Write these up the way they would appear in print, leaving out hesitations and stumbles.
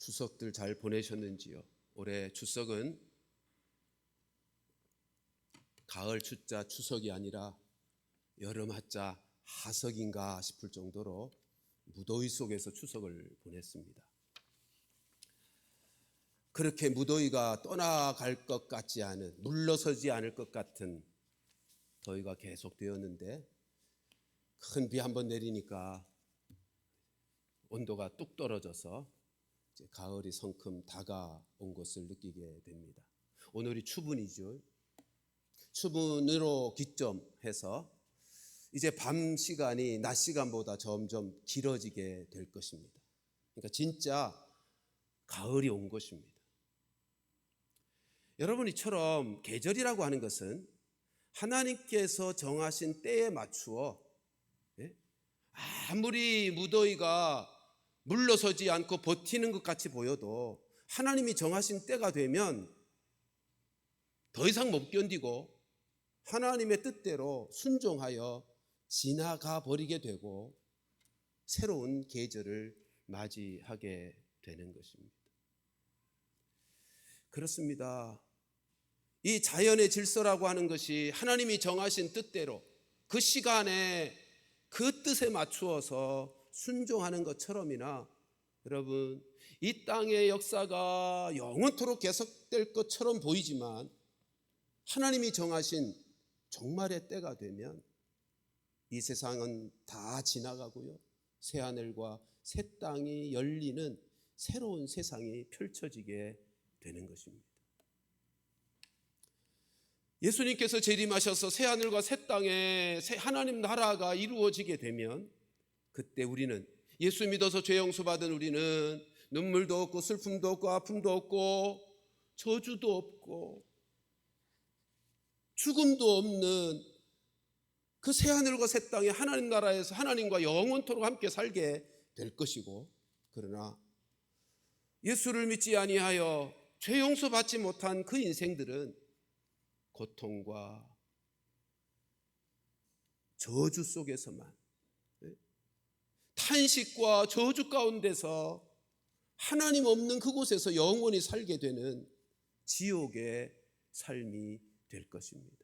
추석들 잘 보내셨는지요? 올해 추석은 가을 추자 추석이 아니라 여름 하자 하석인가 싶을 정도로 무더위 속에서 추석을 보냈습니다. 그렇게 무더위가 떠나갈 것 같지 않은, 물러서지 않을 것 같은 더위가 계속되었는데 큰 비 한번 내리니까 온도가 뚝 떨어져서 이제 가을이 성큼 다가온 것을 느끼게 됩니다. 오늘이 추분이죠. 추분으로 기점해서 이제 밤 시간이 낮 시간보다 점점 길어지게 될 것입니다. 그러니까 진짜 가을이 온 것입니다. 여러분, 이처럼 계절이라고 하는 것은 하나님께서 정하신 때에 맞추어 아무리 무더위가 물러서지 않고 버티는 것 같이 보여도 하나님이 정하신 때가 되면 더 이상 못 견디고 하나님의 뜻대로 순종하여 지나가 버리게 되고 새로운 계절을 맞이하게 되는 것입니다. 그렇습니다. 이 자연의 질서라고 하는 것이 하나님이 정하신 뜻대로 그 시간에 그 뜻에 맞추어서 순종하는 것처럼이나, 여러분, 이 땅의 역사가 영원토록 계속될 것처럼 보이지만 하나님이 정하신 종말의 때가 되면 이 세상은 다 지나가고요, 새하늘과 새 땅이 열리는 새로운 세상이 펼쳐지게 되는 것입니다. 예수님께서 재림하셔서 새하늘과 새 땅에 하나님 나라가 이루어지게 되면 그때 우리는, 예수 믿어서 죄 용서받은 우리는 눈물도 없고 슬픔도 없고 아픔도 없고 저주도 없고 죽음도 없는 그 새하늘과 새 땅에 하나님 나라에서 하나님과 영원토록 함께 살게 될 것이고, 그러나 예수를 믿지 아니하여 죄 용서받지 못한 그 인생들은 고통과 저주 속에서만, 탄식과 저주 가운데서 하나님 없는 그곳에서 영원히 살게 되는 지옥의 삶이 될 것입니다.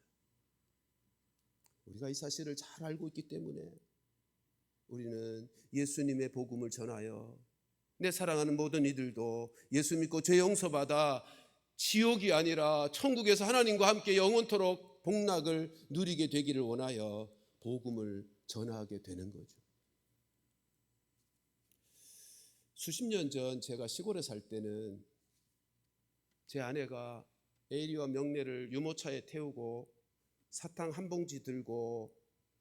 우리가 이 사실을 잘 알고 있기 때문에 우리는 예수님의 복음을 전하여 내 사랑하는 모든 이들도 예수 믿고 죄 용서받아 지옥이 아니라 천국에서 하나님과 함께 영원토록 복락을 누리게 되기를 원하여 복음을 전하게 되는 거죠. 수십 년 전 제가 시골에 살 때는 제 아내가 에이리와 명례를 유모차에 태우고 사탕 한 봉지 들고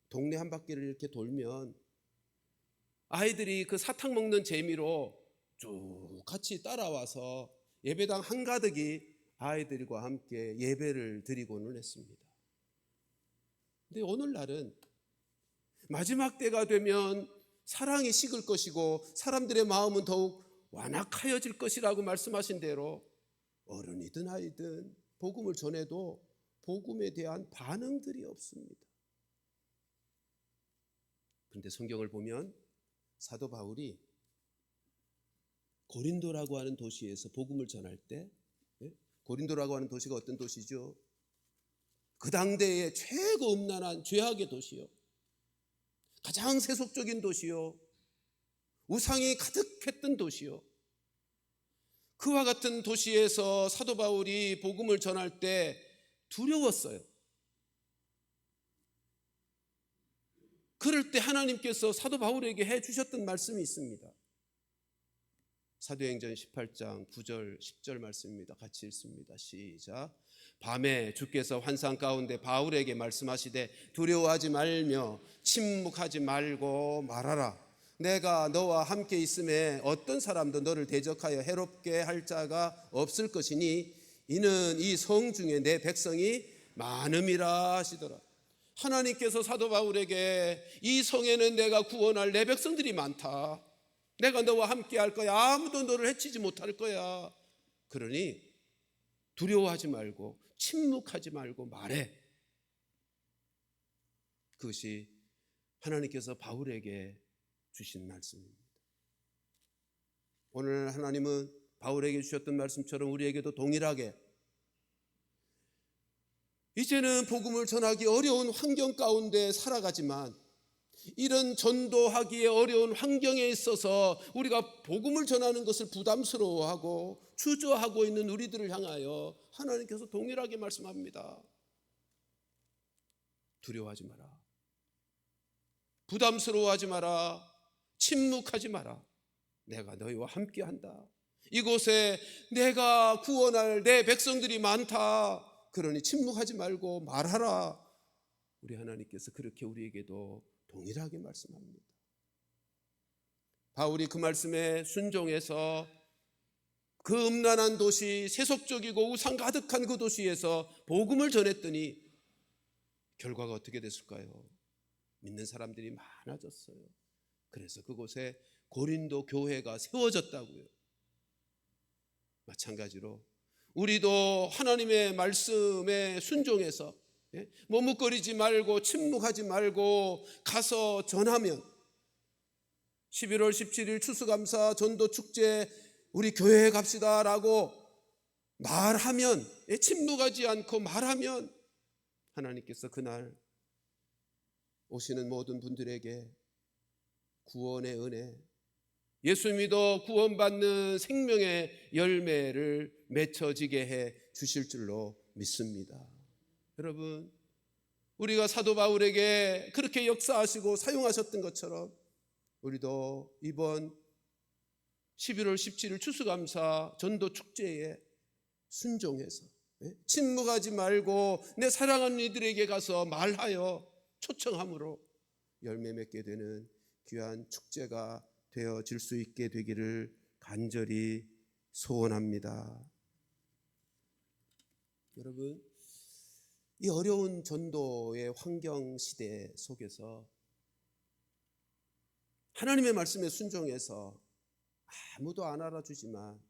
동네 한 바퀴를 이렇게 돌면 아이들이 그 사탕 먹는 재미로 쭉 같이 따라와서 예배당 한가득이 아이들과 함께 예배를 드리고는 했습니다. 근데 오늘날은 마지막 때가 되면 사랑이 식을 것이고 사람들의 마음은 더욱 완악하여질 것이라고 말씀하신 대로 어른이든 아이든 복음을 전해도 복음에 대한 반응들이 없습니다. 그런데 성경을 보면 사도 바울이 고린도라고 하는 도시에서 복음을 전할 때, 고린도라고 하는 도시가 어떤 도시죠? 그 당대의 최고 음란한 죄악의 도시요, 가장 세속적인 도시요, 우상이 가득했던 도시요, 그와 같은 도시에서 사도 바울이 복음을 전할 때 두려웠어요. 그럴 때 하나님께서 사도 바울에게 해주셨던 말씀이 있습니다. 사도행전 18장 9절 10절 말씀입니다. 같이 읽습니다. 시작. 밤에 주께서 환상 가운데 바울에게 말씀하시되 두려워하지 말며 침묵하지 말고 말하라. 내가 너와 함께 있음에 어떤 사람도 너를 대적하여 해롭게 할 자가 없을 것이니 이는 이 성 중에 내 백성이 많음이라 하시더라. 하나님께서 사도 바울에게 이 성에는 내가 구원할 내 백성들이 많다. 내가 너와 함께 할 거야. 아무도 너를 해치지 못할 거야. 그러니 두려워하지 말고 침묵하지 말고 말해. 그것이 하나님께서 바울에게 주신 말씀입니다. 오늘 하나님은 바울에게 주셨던 말씀처럼 우리에게도 동일하게 이제는 복음을 전하기 어려운 환경 가운데 살아가지만 이런 전도하기에 어려운 환경에 있어서 우리가 복음을 전하는 것을 부담스러워하고 주저하고 있는 우리들을 향하여 하나님께서 동일하게 말씀합니다. 두려워하지 마라. 부담스러워하지 마라. 침묵하지 마라. 내가 너희와 함께한다. 이곳에 내가 구원할 내 백성들이 많다. 그러니 침묵하지 말고 말하라. 우리 하나님께서 그렇게 우리에게도 동일하게 말씀합니다. 바울이 그 말씀에 순종해서 그 음란한 도시, 세속적이고 우상 가득한 그 도시에서 복음을 전했더니 결과가 어떻게 됐을까요? 믿는 사람들이 많아졌어요. 그래서 그곳에 고린도 교회가 세워졌다고요. 마찬가지로 우리도 하나님의 말씀에 순종해서 머뭇거리지 말고 침묵하지 말고 가서 전하면 11월 17일 추수감사 전도축제 우리 교회에 갑시다 라고 말하면, 침묵하지 않고 말하면 하나님께서 그날 오시는 모든 분들에게 구원의 은혜, 예수 믿어 구원받는 생명의 열매를 맺혀지게 해 주실 줄로 믿습니다. 여러분, 우리가 사도 바울에게 그렇게 역사하시고 사용하셨던 것처럼 우리도 이번 11월 17일 추수감사 전도축제에 순종해서 침묵하지 말고 내 사랑하는 이들에게 가서 말하여 초청함으로 열매 맺게 되는 귀한 축제가 되어질 수 있게 되기를 간절히 소원합니다. 여러분, 이 어려운 전도의 환경 시대 속에서 하나님의 말씀에 순종해서 아무도 안 알아주지만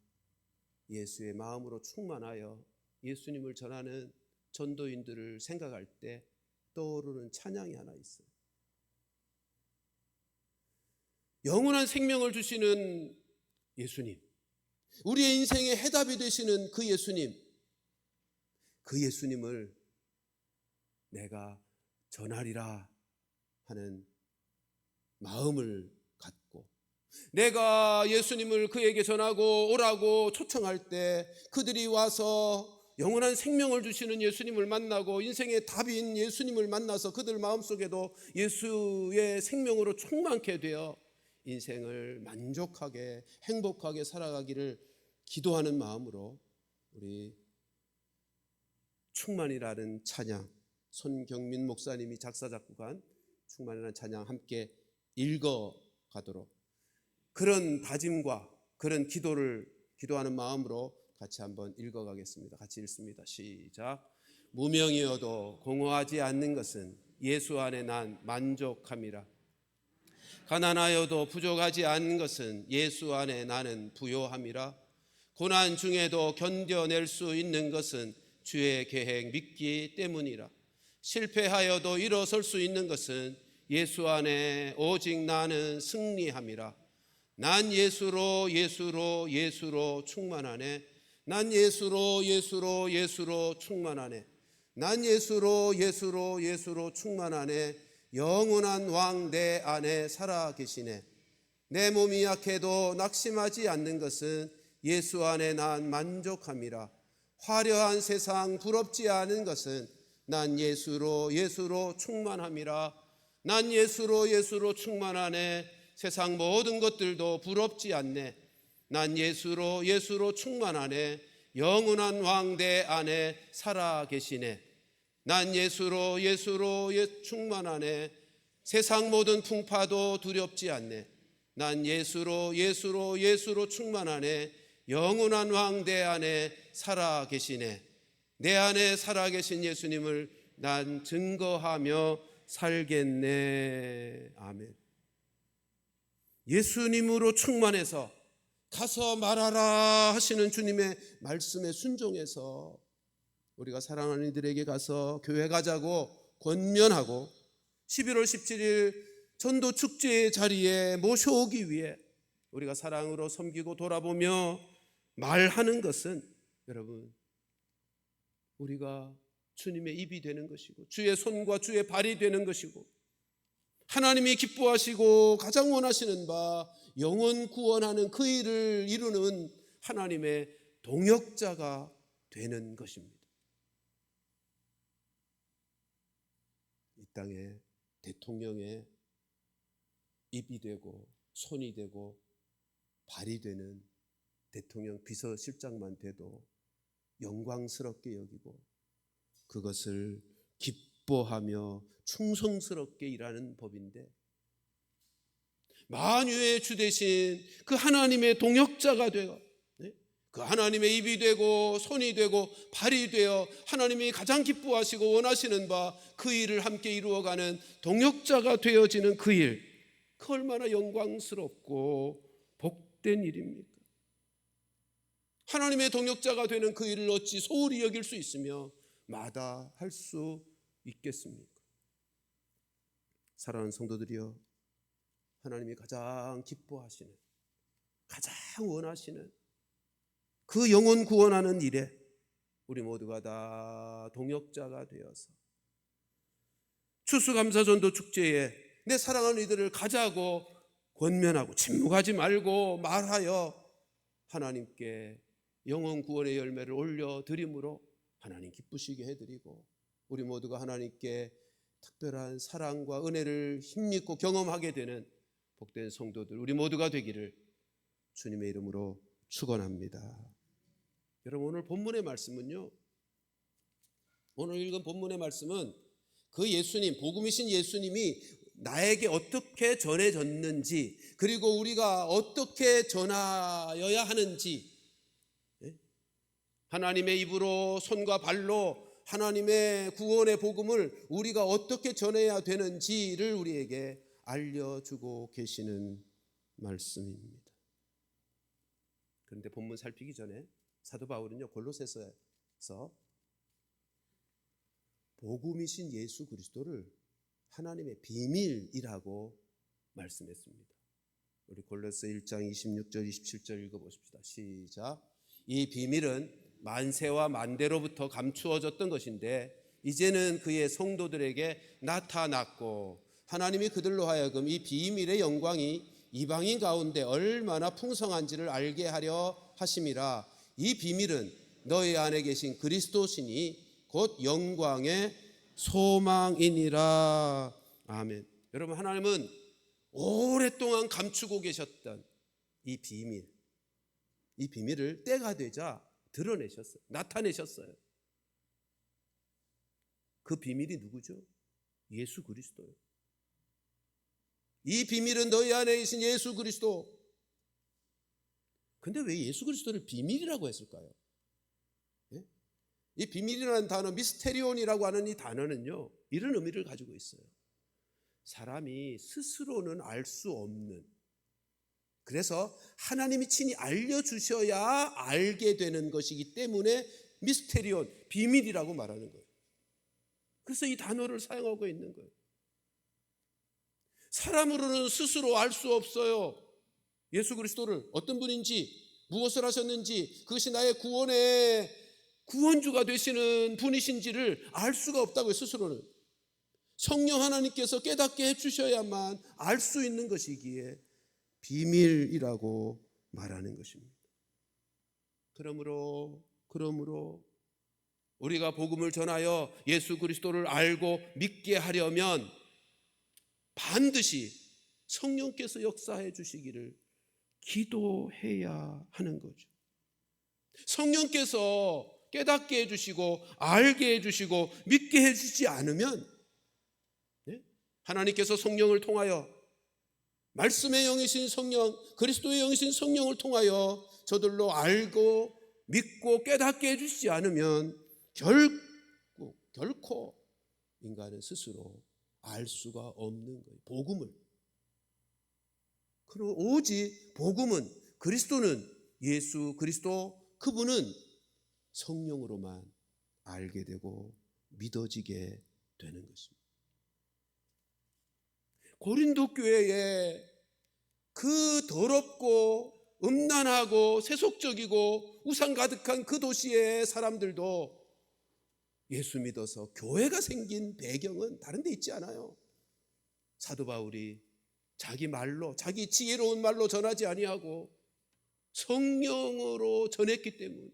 예수의 마음으로 충만하여 예수님을 전하는 전도인들을 생각할 때 떠오르는 찬양이 하나 있어요. 영원한 생명을 주시는 예수님, 우리의 인생의 해답이 되시는 그 예수님, 그 예수님을 내가 전하리라 하는 마음을 갖고 내가 예수님을 그에게 전하고 오라고 초청할 때 그들이 와서 영원한 생명을 주시는 예수님을 만나고 인생의 답인 예수님을 만나서 그들 마음속에도 예수의 생명으로 충만케 되어 인생을 만족하게 행복하게 살아가기를 기도하는 마음으로 우리 충만이라는 찬양, 손경민 목사님이 작사 작곡한 충만이라는 찬양 함께 읽어가도록, 그런 다짐과 그런 기도하는 마음으로 같이 한번 읽어가겠습니다. 같이 읽습니다. 시작. 무명이어도 공허하지 않는 것은 예수 안에 난 만족함이라. 가난하여도 부족하지 않은 것은 예수 안에 나는 부요함이라. 고난 중에도 견뎌낼 수 있는 것은 주의 계획 믿기 때문이라. 실패하여도 일어설 수 있는 것은 예수 안에 오직 나는 승리함이라. 난 예수로 충만하네. 난 예수로 충만하네. 난 예수로 충만하네. 영원한 왕 내 안에 살아계시네. 내 몸이 약해도 낙심하지 않는 것은 예수 안에 난 만족함이라. 화려한 세상 부럽지 않은 것은 난 예수로 충만함이라. 난 예수로 충만하네. 세상 모든 것들도 부럽지 않네. 난 예수로 충만하네. 영원한 왕 내 안에 살아계시네. 난 예수로 충만하네. 세상 모든 풍파도 두렵지 않네. 난 예수로 충만하네. 영원한 왕 내 안에 살아계시네. 내 안에 살아계신 예수님을 난 증거하며 살겠네. 아멘. 예수님으로 충만해서 가서 말하라 하시는 주님의 말씀에 순종해서 우리가 사랑하는 이들에게 가서 교회 가자고 권면하고 11월 17일 전도 축제의 자리에 모셔오기 위해 우리가 사랑으로 섬기고 돌아보며 말하는 것은 여러분 우리가 주님의 입이 되는 것이고 주의 손과 주의 발이 되는 것이고 하나님이 기뻐하시고 가장 원하시는 바 영혼 구원하는 그 일을 이루는 하나님의 동역자가 되는 것입니다. 이 땅에 대통령의 입이 되고 손이 되고 발이 되는 대통령 비서실장만 돼도 영광스럽게 여기고 그것을 기뻐하며 충성스럽게 일하는 법인데 만유의 주 되신 그 하나님의 동역자가 되어 그 하나님의 입이 되고 손이 되고 발이 되어 하나님이 가장 기뻐하시고 원하시는 바 그 일을 함께 이루어가는 동역자가 되어지는 그 일, 그 얼마나 영광스럽고 복된 일입니까? 하나님의 동역자가 되는 그 일을 어찌 소홀히 여길 수 있으며 마다할 수 있겠습니까? 사랑하는 성도들이여, 하나님이 가장 기뻐하시는, 가장 원하시는 그 영혼 구원하는 일에 우리 모두가 다 동역자가 되어서 추수감사전도 축제에 내 사랑하는 이들을 가자고 권면하고 침묵하지 말고 말하여 하나님께 영혼 구원의 열매를 올려드림으로 하나님 기쁘시게 해드리고 우리 모두가 하나님께 특별한 사랑과 은혜를 힘입고 경험하게 되는 복된 성도들 우리 모두가 되기를 주님의 이름으로 축원합니다. 여러분, 오늘 본문의 말씀은요, 오늘 읽은 본문의 말씀은 그 예수님, 복음이신 예수님이 나에게 어떻게 전해졌는지, 그리고 우리가 어떻게 전하여야 하는지, 하나님의 입으로 손과 발로 하나님의 구원의 복음을 우리가 어떻게 전해야 되는지를 우리에게 알려주고 계시는 말씀입니다. 그런데 본문 살피기 전에 사도 바울은요, 골로새서에서 복음이신 예수 그리스도를 하나님의 비밀이라고 말씀했습니다. 우리 골로새 1장 26절 27절 읽어보십시다. 시작. 이 비밀은 만세와 만대로부터 감추어졌던 것인데 이제는 그의 성도들에게 나타났고 하나님이 그들로 하여금 이 비밀의 영광이 이방인 가운데 얼마나 풍성한지를 알게 하려 하심이라. 이 비밀은 너희 안에 계신 그리스도시니 곧 영광의 소망이니라. 아멘. 여러분, 하나님은 오랫동안 감추고 계셨던 이 비밀을 때가 되자 드러내셨어요. 나타내셨어요. 그 비밀이 누구죠? 예수 그리스도예요. 이 비밀은 너희 안에 계신 예수 그리스도. 근데 왜 예수 그리스도를 비밀이라고 했을까요? 이 비밀이라는 단어, 미스테리온이라고 하는 이 단어는요, 이런 의미를 가지고 있어요. 사람이 스스로는 알 수 없는, 그래서 하나님이 친히 알려주셔야 알게 되는 것이기 때문에 미스테리온, 비밀이라고 말하는 거예요. 그래서 이 단어를 사용하고 있는 거예요. 사람으로는 스스로 알 수 없어요. 예수 그리스도를 어떤 분인지, 무엇을 하셨는지, 그것이 나의 구원의 구원주가 되시는 분이신지를 알 수가 없다고요. 스스로는. 성령 하나님께서 깨닫게 해주셔야만 알 수 있는 것이기에 비밀이라고 말하는 것입니다. 그러므로 우리가 복음을 전하여 예수 그리스도를 알고 믿게 하려면 반드시 성령께서 역사해 주시기를 기도해야 하는 거죠. 성령께서 깨닫게 해주시고 알게 해주시고 믿게 해주지 않으면 하나님께서 성령을 통하여 말씀의 영이신 성령, 그리스도의 영이신 성령을 통하여 저들로 알고 믿고 깨닫게 해주시지 않으면 결코 인간은 스스로 알 수가 없는 거예요. 복음을. 그리고 오직 복음은, 그리스도는, 예수 그리스도 그분은 성령으로만 알게 되고 믿어지게 되는 것입니다. 고린도 교회에 그 더럽고 음란하고 세속적이고 우상 가득한 그 도시의 사람들도 예수 믿어서 교회가 생긴 배경은 다른 데 있지 않아요. 사도 바울이 자기 말로, 자기 지혜로운 말로 전하지 아니하고 성령으로 전했기 때문에,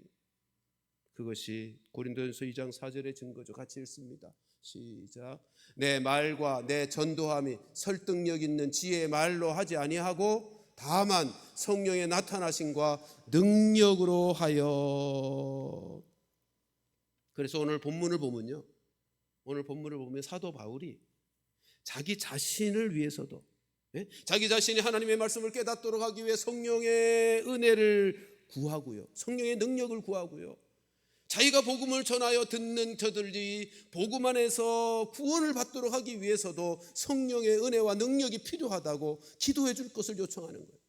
그것이 고린도전서 2장 4절의 증거죠. 같이 읽습니다. 시작. 내 말과 내 전도함이 설득력 있는 지혜의 말로 하지 아니하고 다만 성령의 나타나심과 능력으로 하여. 그래서 오늘 본문을 보면요, 오늘 본문을 보면 사도 바울이 자기 자신을 위해서도, 자기 자신이 하나님의 말씀을 깨닫도록 하기 위해 성령의 은혜를 구하고요, 성령의 능력을 구하고요, 자기가 복음을 전하여 듣는 저들이 복음 안에서 구원을 받도록 하기 위해서도 성령의 은혜와 능력이 필요하다고 기도해 줄 것을 요청하는 거예요.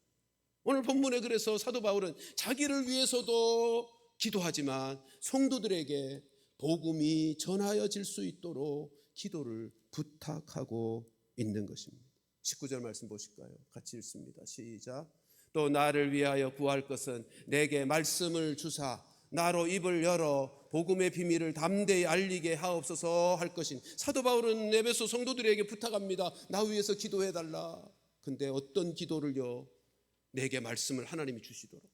오늘 본문에 그래서 사도 바울은 자기를 위해서도 기도하지만 성도들에게 복음이 전하여질 수 있도록 기도를 부탁하고 있는 것입니다. 19절 말씀 보실까요? 같이 읽습니다. 시작. 또 나를 위하여 구할 것은 내게 말씀을 주사 나로 입을 열어 복음의 비밀을 담대히 알리게 하옵소서 할 것인. 사도 바울은 에베소 성도들에게 부탁합니다. 나 위해서 기도해 달라. 근데 어떤 기도를요? 내게 말씀을 하나님이 주시도록,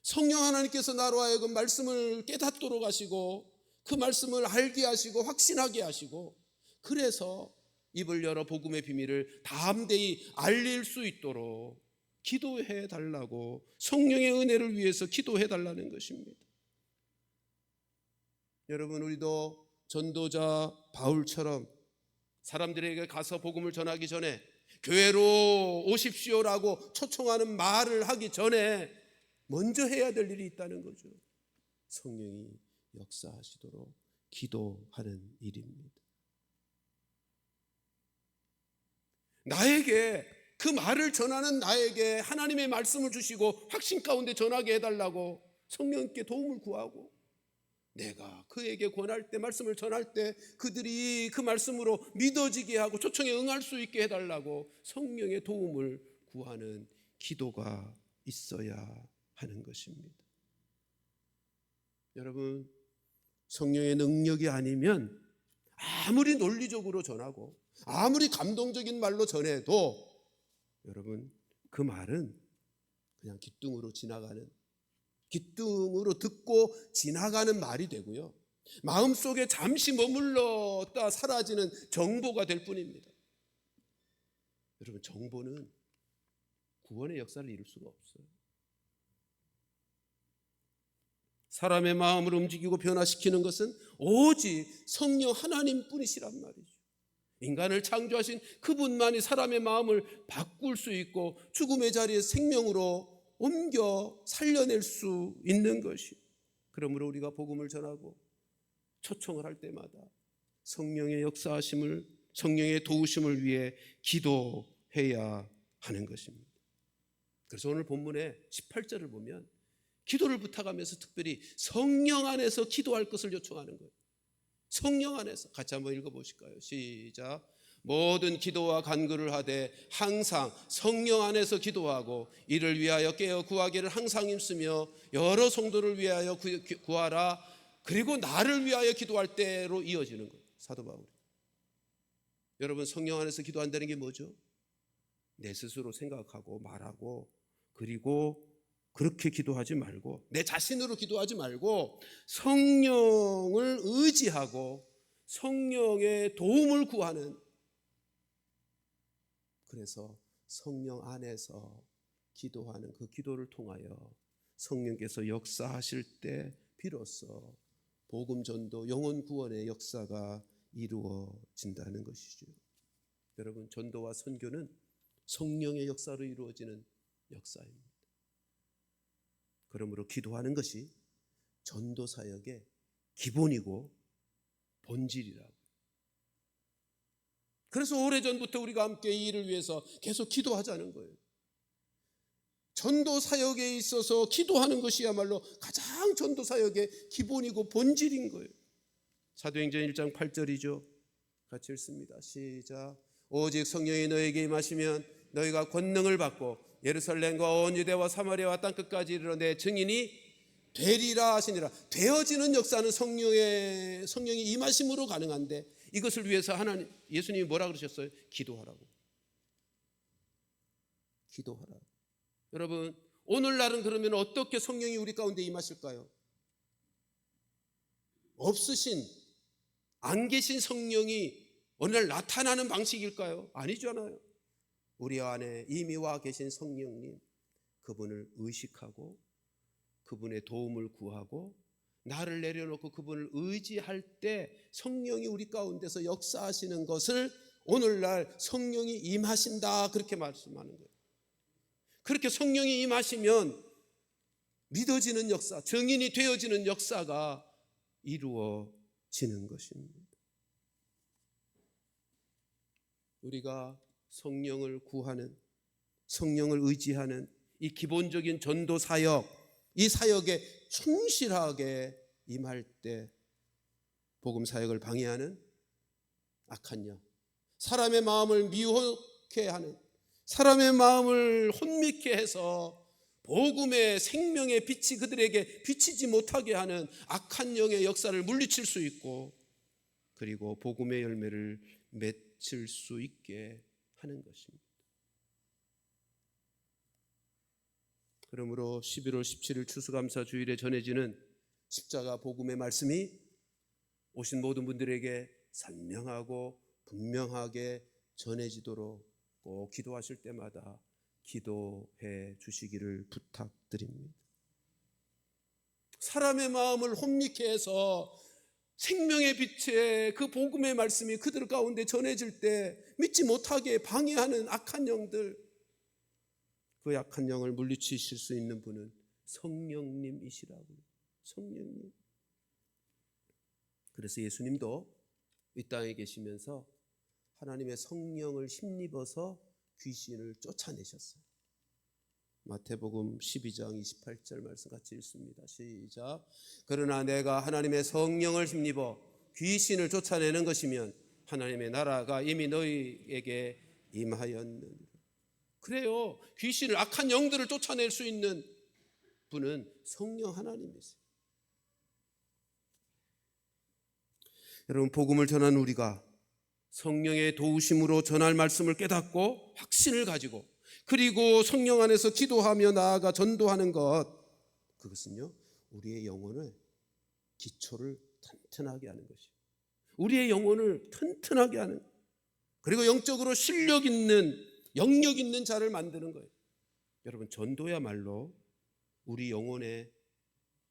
성령 하나님께서 나로 하여금 말씀을 깨닫도록 하시고 그 말씀을 알게 하시고 확신하게 하시고, 그래서 입을 열어 복음의 비밀을 담대히 알릴 수 있도록 기도해 달라고, 성령의 은혜를 위해서 기도해 달라는 것입니다. 여러분, 우리도 전도자 바울처럼 사람들에게 가서 복음을 전하기 전에, 교회로 오십시오라고 초청하는 말을 하기 전에 먼저 해야 될 일이 있다는 거죠. 성령이 역사하시도록 기도하는 일입니다. 나에게, 그 말을 전하는 나에게 하나님의 말씀을 주시고 확신 가운데 전하게 해달라고 성령께 도움을 구하고, 내가 그에게 권할 때, 말씀을 전할 때 그들이 그 말씀으로 믿어지게 하고 초청에 응할 수 있게 해달라고 성령의 도움을 구하는 기도가 있어야 하는 것입니다. 여러분, 성령의 능력이 아니면 아무리 논리적으로 전하고 아무리 감동적인 말로 전해도 여러분, 그 말은 그냥 귓등으로 지나가는, 귓등으로 듣고 지나가는 말이 되고요, 마음속에 잠시 머물렀다 사라지는 정보가 될 뿐입니다. 여러분, 정보는 구원의 역사를 이룰 수가 없어요. 사람의 마음을 움직이고 변화시키는 것은 오직 성령 하나님뿐이시란 말이죠. 인간을 창조하신 그분만이 사람의 마음을 바꿀 수 있고 죽음의 자리에 생명으로 옮겨 살려낼 수 있는 것이. 그러므로 우리가 복음을 전하고 초청을 할 때마다 성령의 역사하심을, 성령의 도우심을 위해 기도해야 하는 것입니다. 그래서 오늘 본문의 18절을 보면 기도를 부탁하면서 특별히 성령 안에서 기도할 것을 요청하는 거예요. 성령 안에서. 같이 한번 읽어보실까요? 시작. 모든 기도와 간구를 하되 항상 성령 안에서 기도하고 이를 위하여 깨어 구하기를 항상 힘쓰며 여러 성도를 위하여 구하라. 그리고 나를 위하여 기도할 때로 이어지는 거예요, 사도 바울이. 여러분, 성령 안에서 기도한다는 게 뭐죠? 내 스스로 생각하고 말하고, 그리고 그렇게 기도하지 말고, 내 자신으로 기도하지 말고 성령을 의지하고 성령의 도움을 구하는, 그래서 성령 안에서 기도하는 그 기도를 통하여 성령께서 역사하실 때 비로소 복음 전도, 영혼 구원의 역사가 이루어진다는 것이죠. 여러분, 전도와 선교는 성령의 역사로 이루어지는 역사입니다. 그러므로 기도하는 것이 전도 사역의 기본이고 본질이라고. 그래서 오래전부터 우리가 함께 이 일을 위해서 계속 기도하자는 거예요. 전도 사역에 있어서 기도하는 것이야말로 가장 전도 사역의 기본이고 본질인 거예요. 사도행전 1장 8절이죠. 같이 읽습니다. 시작. 오직 성령이 너에게 임하시면 너희가 권능을 받고 예루살렘과 온 유대와 사마리아와 땅끝까지 이르러 내 증인이 되리라 하시니라. 되어지는 역사는 성령이 임하심으로 가능한데, 이것을 위해서 예수님이 뭐라 그러셨어요? 기도하라고. 기도하라. 여러분, 오늘날은 그러면 어떻게 성령이 우리 가운데 임하실까요? 없으신, 안 계신 성령이 어느 날 나타나는 방식일까요? 아니잖아요. 우리 안에 이미 와 계신 성령님, 그분을 의식하고 그분의 도움을 구하고 나를 내려놓고 그분을 의지할 때 성령이 우리 가운데서 역사하시는 것을 오늘날 성령이 임하신다, 그렇게 말씀하는 거예요. 그렇게 성령이 임하시면 믿어지는 역사, 증인이 되어지는 역사가 이루어지는 것입니다. 우리가 성령을 구하는, 성령을 의지하는 이 기본적인 전도 사역, 이 사역에 충실하게 임할 때 복음 사역을 방해하는 악한 영, 사람의 마음을 미혹해 하는, 사람의 마음을 혼미케 해서 복음의 생명의 빛이 그들에게 비치지 못하게 하는 악한 영의 역사를 물리칠 수 있고, 그리고 복음의 열매를 맺을 수 있게 하는 것입니다. 그러므로 11월 17일 추수감사 주일에 전해지는 십자가 복음의 말씀이 오신 모든 분들에게 선명하고 분명하게 전해지도록 꼭 기도하실 때마다 기도해 주시기를 부탁드립니다. 사람의 마음을 혼미케 해서 생명의 빛에 그 복음의 말씀이 그들 가운데 전해질 때 믿지 못하게 방해하는 악한 영들, 그 약한 영을 물리치실 수 있는 분은 성령님이시라고요. 성령님. 그래서 예수님도 이 땅에 계시면서 하나님의 성령을 힘입어서 귀신을 쫓아내셨어요. 마태복음 12장 28절 말씀 같이 읽습니다. 시작. 그러나 내가 하나님의 성령을 힘입어 귀신을 쫓아내는 것이면 하나님의 나라가 이미 너희에게 임하였느니라. 그래요. 귀신을, 악한 영들을 쫓아낼 수 있는 분은 성령 하나님이세요. 여러분, 복음을 전한 우리가 성령의 도우심으로 전할 말씀을 깨닫고 확신을 가지고, 그리고 성령 안에서 기도하며 나아가 전도하는 것, 그것은요 우리의 영혼을, 기초를 튼튼하게 하는 것이에요. 우리의 영혼을 튼튼하게 하는, 그리고 영적으로 실력 있는, 영역 있는 자를 만드는 거예요. 여러분, 전도야말로 우리 영혼의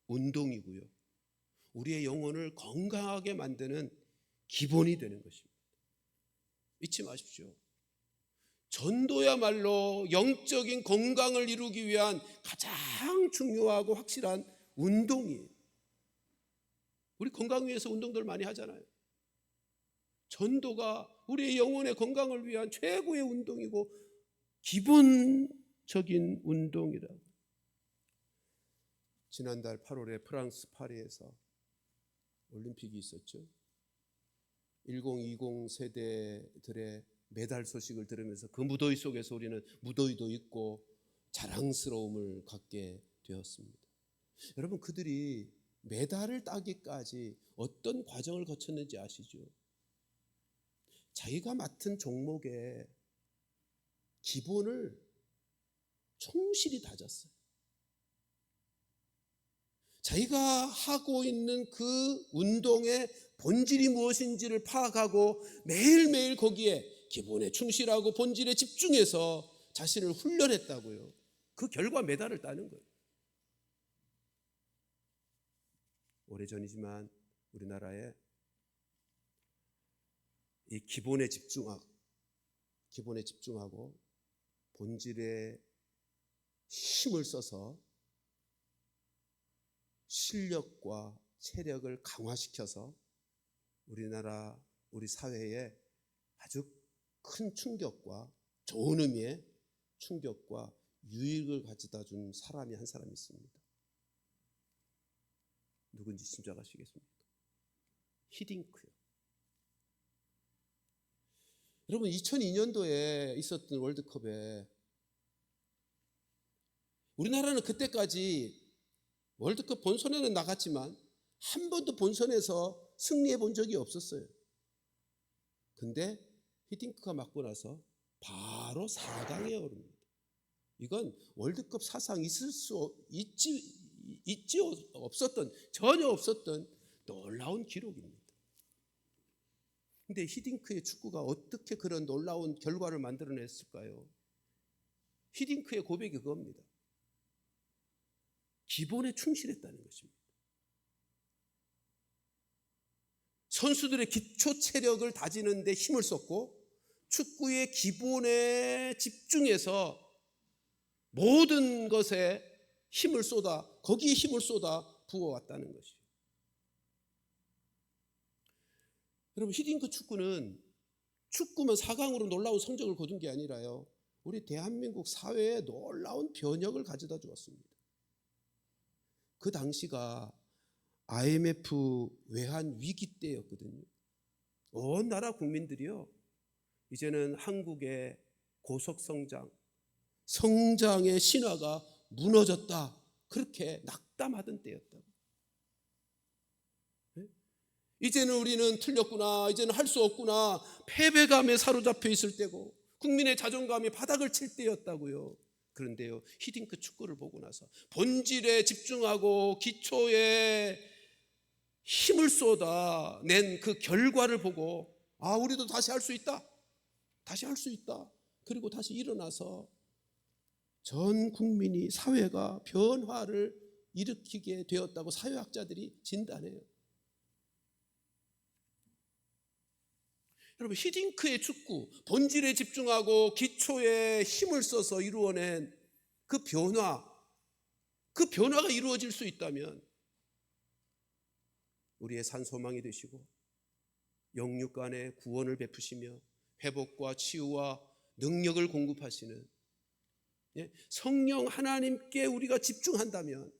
운동이고요, 우리의 영혼을 건강하게 만드는 기본이 되는 것입니다. 잊지 마십시오. 전도야말로 영적인 건강을 이루기 위한 가장 중요하고 확실한 운동이에요. 우리 건강 위해서 운동들 많이 하잖아요. 전도가 우리의 영혼의 건강을 위한 최고의 운동이고 기본적인 운동이라고. 지난달 8월에 프랑스 파리에서 올림픽이 있었죠. 1020 세대들의 메달 소식을 들으면서 그 무더위 속에서 우리는 무더위도 있고 자랑스러움을 갖게 되었습니다. 여러분, 그들이 메달을 따기까지 어떤 과정을 거쳤는지 아시죠? 자기가 맡은 종목의 기본을 충실히 다졌어요. 자기가 하고 있는 그 운동의 본질이 무엇인지를 파악하고 매일매일 거기에 기본에 충실하고 본질에 집중해서 자신을 훈련했다고요. 그 결과 메달을 따는 거예요. 오래전이지만 우리나라에 이 기본에 집중하고 본질에 힘을 써서 실력과 체력을 강화시켜서 우리나라, 우리 사회에 아주 큰 충격과, 좋은 의미의 충격과 유익을 가져다 준 사람이 한 사람 있습니다. 누군지 짐작하시겠습니까? 히딩크요. 여러분, 2002년도에 있었던 월드컵에 우리나라는 그때까지 월드컵 본선에는 나갔지만 한 번도 본선에서 승리해 본 적이 없었어요. 근데 히딩크가 맞고 나서 바로 4강에 오릅니다. 이건 월드컵 사상 있지 없었던, 전혀 없었던 놀라운 기록입니다. 근데 히딩크의 축구가 어떻게 그런 놀라운 결과를 만들어냈을까요? 히딩크의 고백이 그겁니다. 기본에 충실했다는 것입니다. 선수들의 기초 체력을 다지는 데 힘을 썼고 축구의 기본에 집중해서 모든 것에 힘을 쏟아, 거기에 힘을 쏟아 부어왔다는 것이죠. 여러분, 히딩크 축구는 축구만 4강으로 놀라운 성적을 거둔 게 아니라요, 우리 대한민국 사회에 놀라운 변혁을 가져다 주었습니다. 그 당시가 IMF 외환 위기 때였거든요. 온 나라 국민들이요, 이제는 한국의 고속성장, 성장의 신화가 무너졌다, 그렇게 낙담하던 때였다고. 이제는 우리는 틀렸구나, 이제는 할 수 없구나, 패배감에 사로잡혀 있을 때고 국민의 자존감이 바닥을 칠 때였다고요. 그런데요, 히딩크 축구를 보고 나서 본질에 집중하고 기초에 힘을 쏟아낸 그 결과를 보고, 아, 우리도 다시 할 수 있다, 다시 할 수 있다. 그리고 다시 일어나서 전 국민이, 사회가 변화를 일으키게 되었다고 사회학자들이 진단해요. 여러분, 히딩크의 축구, 본질에 집중하고 기초에 힘을 써서 이루어낸 그 변화가 이루어질 수 있다면 우리의 산소망이 되시고 영육 간의 구원을 베푸시며 회복과 치유와 능력을 공급하시는 성령 하나님께 우리가 집중한다면,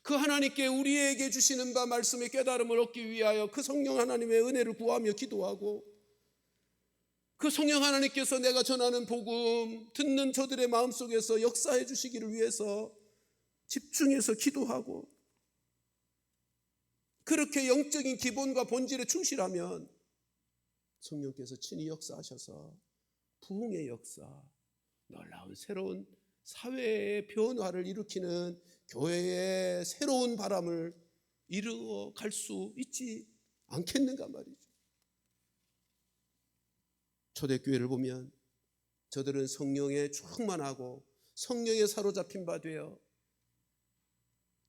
그 하나님께 우리에게 주시는 바 말씀의 깨달음을 얻기 위하여 그 성령 하나님의 은혜를 구하며 기도하고, 그 성령 하나님께서 내가 전하는 복음 듣는 저들의 마음속에서 역사해 주시기를 위해서 집중해서 기도하고, 그렇게 영적인 기본과 본질에 충실하면 성령께서 친히 역사하셔서 부흥의 역사, 놀라운 새로운 사회의 변화를 일으키는 교회의 새로운 바람을 이루어 갈 수 있지 않겠는가 말이죠. 초대교회를 보면 저들은 성령에 충만하고 성령에 사로잡힌 바 되어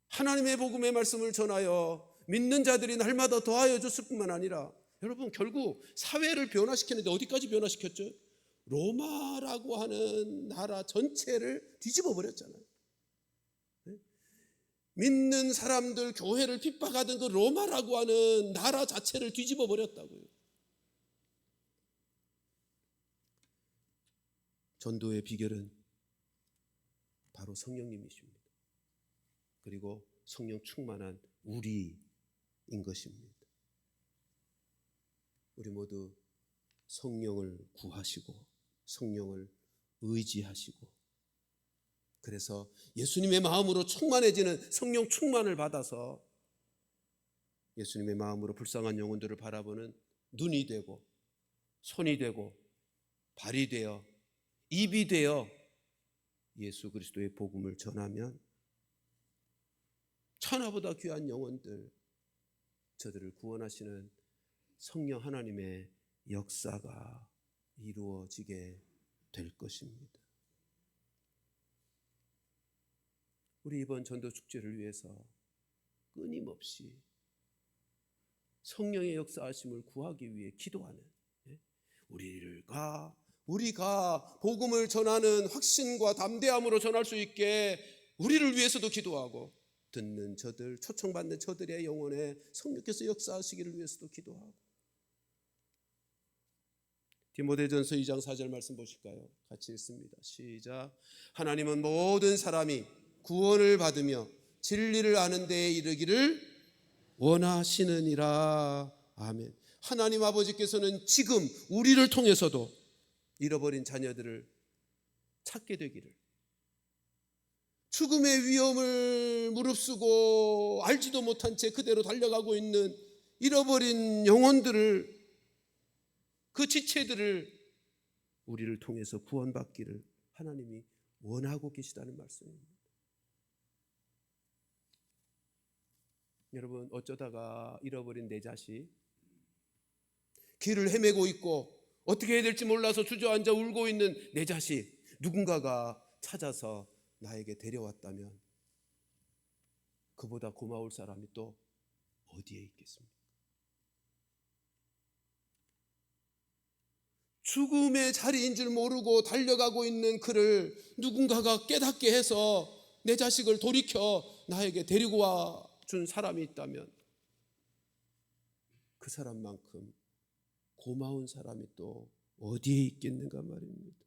하나님의 복음의 말씀을 전하여 믿는 자들이 날마다 더하여 줬을 뿐만 아니라, 여러분, 결국 사회를 변화시키는데 어디까지 변화시켰죠? 로마라고 하는 나라 전체를 뒤집어 버렸잖아요. 믿는 사람들, 교회를 핍박하던 그 로마라고 하는 나라 자체를 뒤집어 버렸다고요. 전도의 비결은 바로 성령님이십니다. 그리고 성령 충만한 우리인 것입니다. 우리 모두 성령을 구하시고 성령을 의지하시고, 그래서 예수님의 마음으로 충만해지는 성령 충만을 받아서 예수님의 마음으로 불쌍한 영혼들을 바라보는 눈이 되고 손이 되고 발이 되어 입이 되어 예수 그리스도의 복음을 전하면 천하보다 귀한 영혼들, 저들을 구원하시는 성령 하나님의 역사가 이루어지게 될 것입니다. 우리 이번 전도 축제를 위해서 끊임없이 성령의 역사하심을 구하기 위해 기도하는, 우리가 복음을 전하는 확신과 담대함으로 전할 수 있게 우리를 위해서도 기도하고, 듣는 저들, 초청받는 저들의 영혼에 성령께서 역사하시기를 위해서도 기도하고. 디모데전서 2장 4절 말씀 보실까요? 같이 읽습니다. 시작. 하나님은 모든 사람이 구원을 받으며 진리를 아는 데에 이르기를 원하시느니라. 아멘. 하나님 아버지께서는 지금 우리를 통해서도 잃어버린 자녀들을 찾게 되기를, 죽음의 위험을 무릅쓰고 알지도 못한 채 그대로 달려가고 있는 잃어버린 영혼들을, 그 지체들을 우리를 통해서 구원받기를 하나님이 원하고 계시다는 말씀입니다. 여러분, 어쩌다가 잃어버린 내 자식, 길을 헤매고 있고 어떻게 해야 될지 몰라서 주저앉아 울고 있는 내 자식, 누군가가 찾아서 나에게 데려왔다면 그보다 고마울 사람이 또 어디에 있겠습니까? 죽음의 자리인 줄 모르고 달려가고 있는 그를 누군가가 깨닫게 해서 내 자식을 돌이켜 나에게 데리고 와 준 사람이 있다면 그 사람만큼 고마운 사람이 또 어디에 있겠는가 말입니다.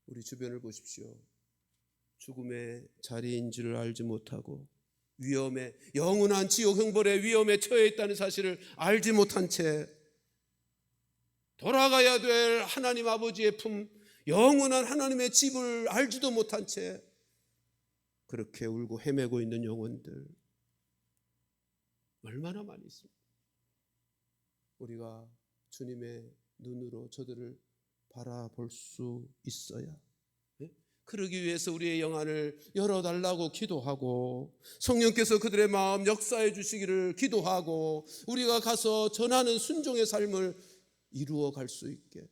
우리 주변을 보십시오. 죽음의 자리인 줄 알지 못하고 위험에, 영원한 지옥 형벌의 위험에 처해 있다는 사실을 알지 못한 채 돌아가야 될 하나님 아버지의 품, 영원한 하나님의 집을 알지도 못한 채 그렇게 울고 헤매고 있는 영혼들 얼마나 많이 있습니까? 우리가 주님의 눈으로 저들을 바라볼 수 있어야, 그러기 위해서 우리의 영안을 열어달라고 기도하고 성령께서 그들의 마음 역사해 주시기를 기도하고 우리가 가서 전하는 순종의 삶을 이루어 갈 수 있게,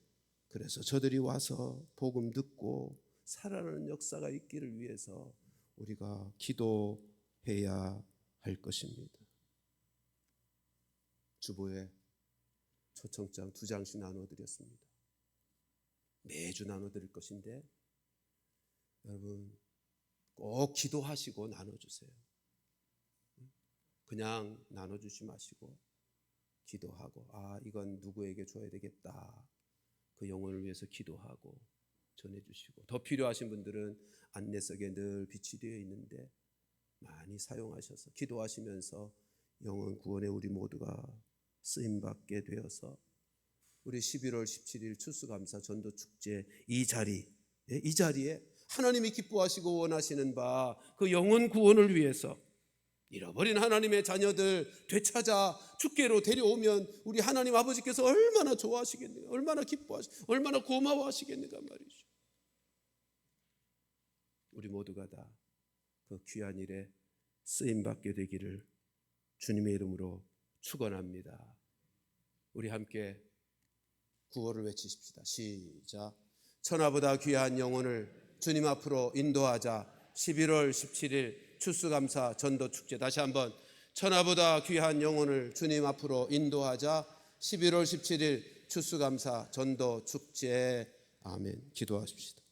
그래서 저들이 와서 복음 듣고 살아나는 역사가 있기를 위해서 우리가 기도해야 할 것입니다. 주보에 초청장 2장씩 나눠드렸습니다. 매주 나눠드릴 것인데 여러분 꼭 기도하시고 나눠주세요. 그냥 나눠주지 마시고 기도하고, 이건 누구에게 줘야 되겠다, 그 영혼을 위해서 기도하고 전해주시고, 더 필요하신 분들은 안내석에 늘 빛이 되어 있는데 많이 사용하셔서 기도하시면서 영혼 구원에 우리 모두가 쓰임받게 되어서 우리 11월 17일 추수감사 전도축제 이 자리에 하나님이 기뻐하시고 원하시는 바 그 영혼 구원을 위해서 잃어버린 하나님의 자녀들 되찾아 주께로 데려오면 우리 하나님 아버지께서 얼마나 좋아하시겠는가, 얼마나 얼마나 고마워하시겠는가 말이죠. 우리 모두가 다 그 귀한 일에 쓰임받게 되기를 주님의 이름으로 축원합니다. 우리 함께 구호를 외치십시다. 시작. 천하보다 귀한 영혼을 주님 앞으로 인도하자. 11월 17일 추수감사 전도축제, 다시 한번 천하보다 귀한 영혼을 주님 앞으로 인도하자. 11월 17일 추수감사 전도축제. 아멘. 기도하십시다.